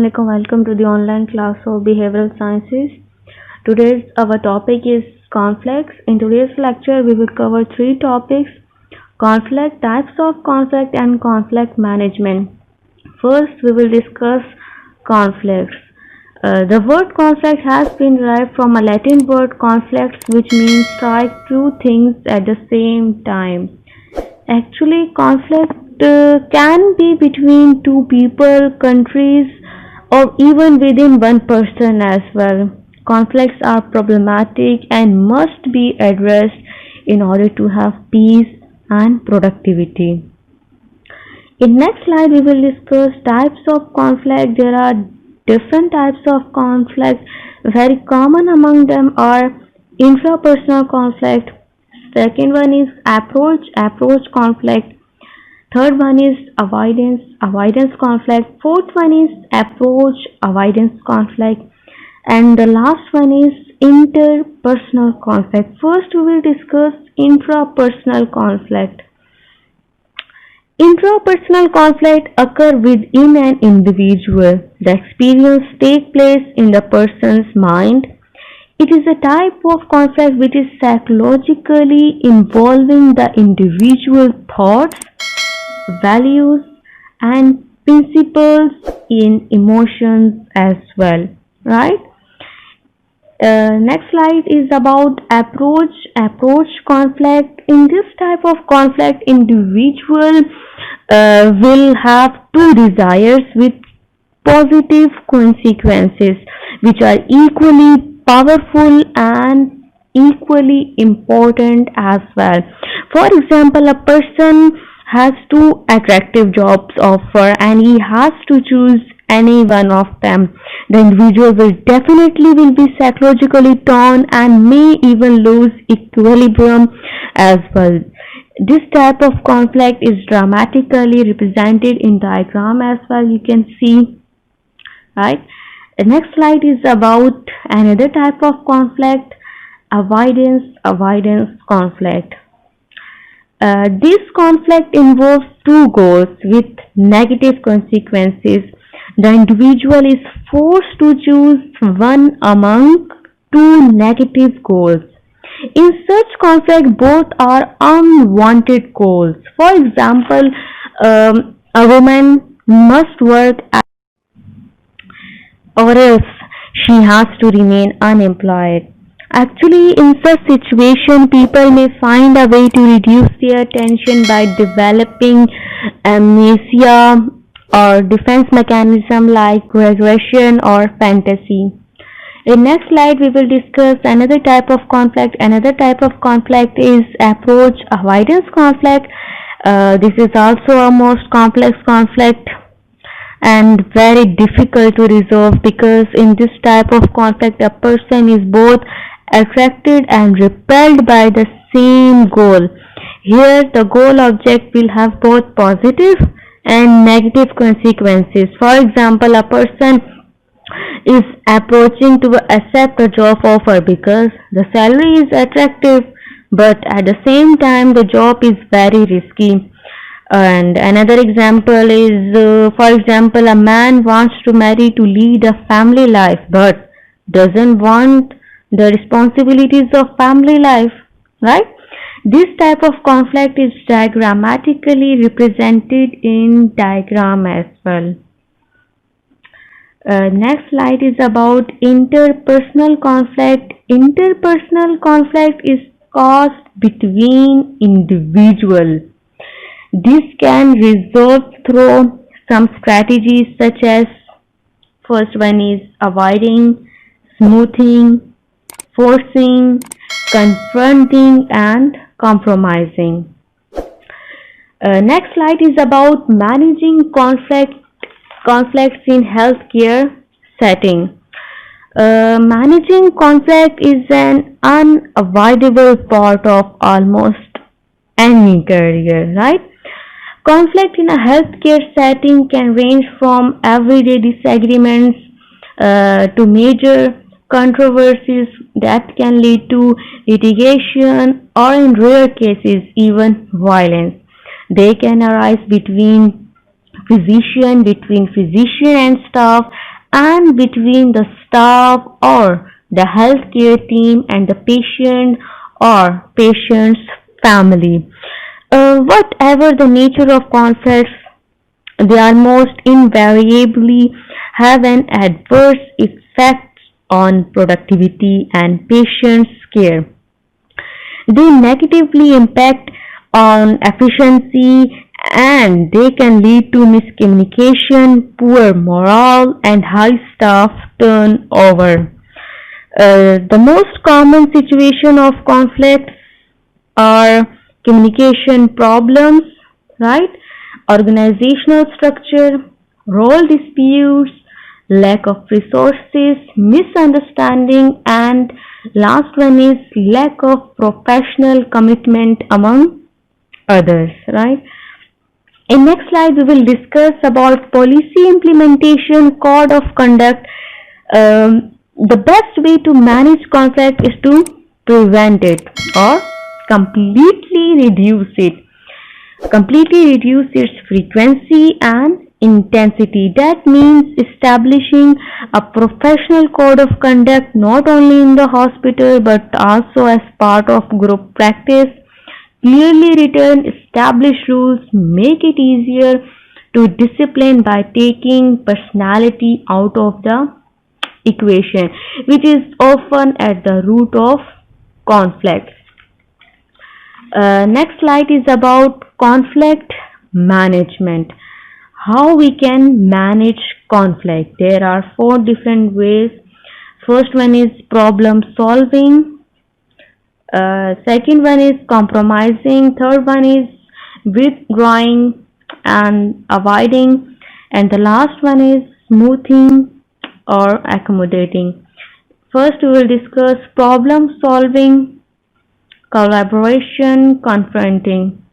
Assalamualaikum. Welcome to the online class of Behavioral Sciences. Today's our topic is conflicts. In today's lecture, we will cover three topics: conflict, types of conflict, and conflict management. First, we will discuss conflicts. The word conflict has been derived from a Latin word conflicts, which means strike two things at the same time. Actually, conflict can be between two people, countries, or even within one person as well. Conflicts are problematic and must be addressed in order to have peace and productivity. In next slide, we will discuss types of conflict. There are different types of conflict. Very common among them are intrapersonal conflict. Second one is approach conflict. Third one is avoidance conflict. Fourth one is approach avoidance conflict. And the last one is interpersonal conflict. First, we will discuss intrapersonal conflict. Intrapersonal conflict occur within an individual. The experience takes place in the person's mind. It is a type of conflict which is psychologically involving the individual thoughts, values, and principles in emotions as well, right? Next slide is about approach conflict. In this type of conflict, individual will have two desires with positive consequences, which are equally powerful and equally important as well. For example, a person has two attractive jobs offer and he has to choose any one of them. The individual will be psychologically torn and may even lose equilibrium as well. This type of conflict is dramatically represented in diagram as well. You can see, right? The next slide is about another type of conflict, avoidance conflict. This conflict involves two goals with negative consequences. The individual is forced to choose one among two negative goals. In such conflict, both are unwanted goals. For example, a woman must work or else she has to remain unemployed. Actually, in such situation, people may find a way to reduce their tension by developing amnesia or defense mechanism like regression or fantasy. In next slide, we will discuss another type of conflict. Another type of conflict is approach avoidance conflict. This is also a most complex conflict and very difficult to resolve, because in this type of conflict a person is both attracted and repelled by the same goal. Here the goal object will have both positive and negative consequences. For example, a person is approaching to accept a job offer because the salary is attractive, but at the same time the job is very risky. And another example is, for example, a man wants to marry to lead a family life but doesn't want the responsibilities of family life, right? This type of conflict is diagrammatically represented in diagram as well. Next slide is about interpersonal conflict. Interpersonal conflict is caused between individuals. This can resolve through some strategies such as, first one is avoiding, smoothing, forcing, confronting, and compromising. Next slide is about managing conflicts in healthcare setting. Managing conflict is an unavoidable part of almost any career, right? Conflict in a healthcare setting can range from everyday disagreements to major controversies that can lead to litigation or, in rare cases, even violence. They can arise between physician and staff, and between the staff or the healthcare team and the patient or patient's family. Whatever the nature of conflicts, they almost invariably have an adverse effect on productivity and patient's care. They negatively impact on efficiency and they can lead to miscommunication, poor morale, and high staff turnover. The most common situation of conflicts are communication problems, right? Organizational structure, role disputes, lack of resources, misunderstanding, and last one is lack of professional commitment among others, right? In next slide, we will discuss about policy implementation, code of conduct. The best way to manage conflict is to prevent it or completely reduce it. Completely reduce its frequency and intensity. That means establishing a professional code of conduct not only in the hospital but also as part of group practice. Clearly written, established rules make it easier to discipline by taking personality out of the equation, which is often at the root of conflict. Next slide is about conflict management. How we can manage conflict. There are four different ways. First one is problem solving. Second one is compromising. Third one is withdrawing and avoiding. And the last one is smoothing or accommodating. First, we will discuss problem solving, collaboration, confronting.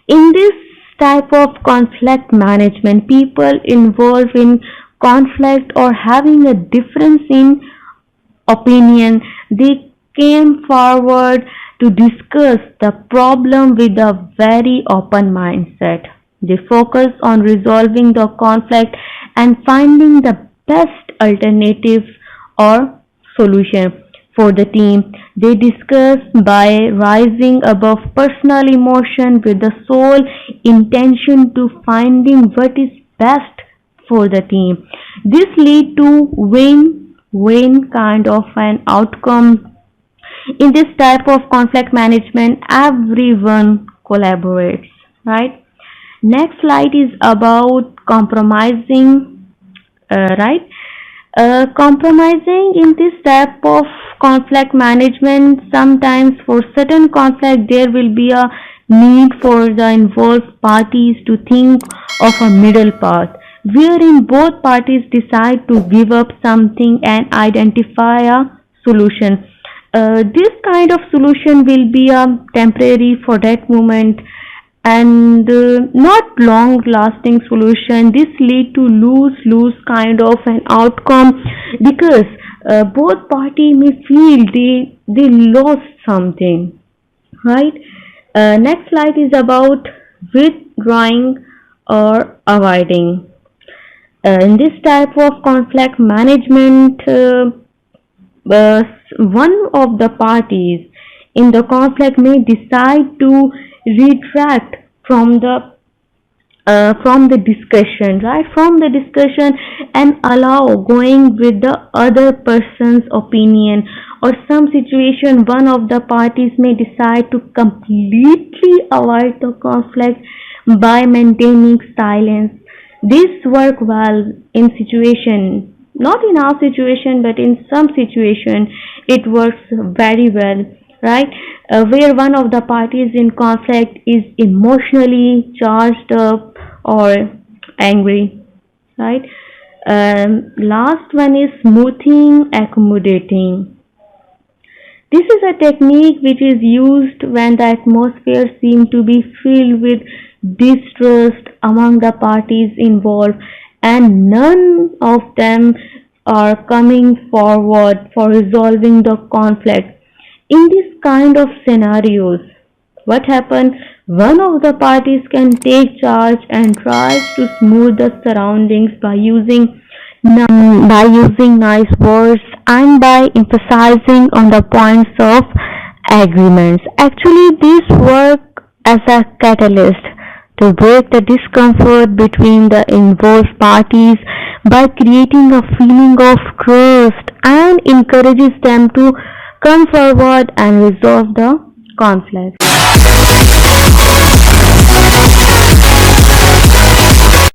In this type of conflict management, people involved in conflict or having a difference in opinion, they came forward to discuss the problem with a very open mindset. They focus on resolving the conflict and finding the best alternative or solution for the team. They discuss by rising above personal emotion with the sole intention to finding what is best for the team. This lead to win-win kind of an outcome. In this type of conflict management, everyone collaborates, right? Next slide is about compromising, right? Compromising in this type of conflict management, sometimes for certain conflict there will be a need for the involved parties to think of a middle path wherein both parties decide to give up something and identify a solution. This kind of solution will be temporary for that moment and not long lasting solution. This lead to lose kind of an outcome because both party may feel they lost something, right? Next slide is about withdrawing or avoiding. In this type of conflict management, uh, one of the parties in the conflict may decide to retract from the discussion, right? From the discussion and allow going with the other person's opinion. Or some situation, one of the parties may decide to completely avoid the conflict by maintaining silence. This work well in situation, not in our situation, but in some situation, it works very well, right? Where one of the parties in conflict is emotionally charged up or angry, right? Last one is smoothing, accommodating. This is a technique which is used when the atmosphere seems to be filled with distrust among the parties involved and none of them are coming forward for resolving the conflict. In this kind of scenarios, what happens? One of the parties can take charge and tries to smooth the surroundings by using by using nice words and by emphasizing on the points of agreements. Actually, these work as a catalyst to break the discomfort between the involved parties by creating a feeling of trust and encourages them to come forward and resolve the conflict.